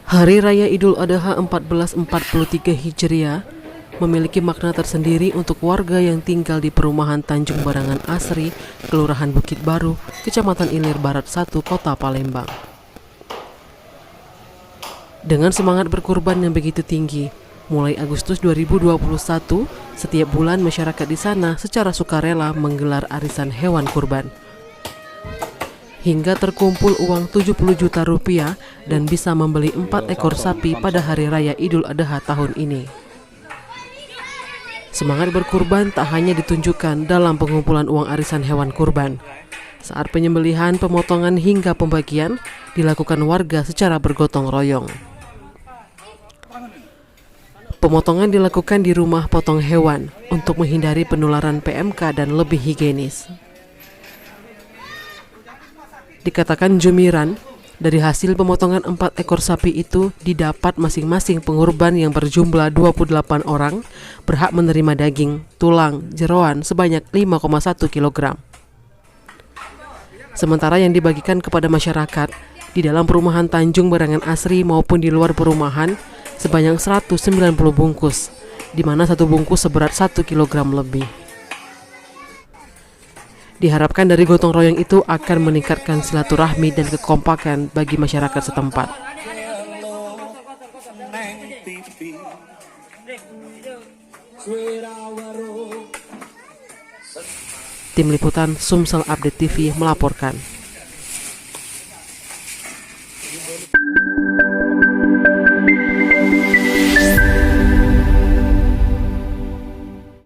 Hari Raya Idul Adha 1443 Hijriah memiliki makna tersendiri untuk warga yang tinggal di perumahan Tanjung Barangan Asri, Kelurahan Bukit Baru, Kecamatan Ilir Barat 1, Kota Palembang. Dengan semangat berkurban yang begitu tinggi, mulai Agustus 2021, setiap bulan masyarakat di sana secara sukarela menggelar arisan hewan kurban. Hingga terkumpul uang 70 juta rupiah dan bisa membeli 4 ekor sapi pada Hari Raya Idul Adha tahun ini. Semangat berkurban tak hanya ditunjukkan dalam pengumpulan uang arisan hewan kurban. Saat penyembelihan, pemotongan hingga pembagian dilakukan warga secara bergotong royong. Pemotongan dilakukan di rumah potong hewan untuk menghindari penularan PMK dan lebih higienis. Dikatakan Jumiran, dari hasil pemotongan 4 ekor sapi itu didapat masing-masing pengurban yang berjumlah 28 orang berhak menerima daging, tulang, jeroan sebanyak 5,1 kg. Sementara yang dibagikan kepada masyarakat di dalam perumahan Tanjung Barangan Asri maupun di luar perumahan sebanyak 190 bungkus, di mana satu bungkus seberat 1 kg lebih. Diharapkan dari gotong royong itu akan meningkatkan silaturahmi dan kekompakan bagi masyarakat setempat. Tim Liputan Sumsel Update TV melaporkan.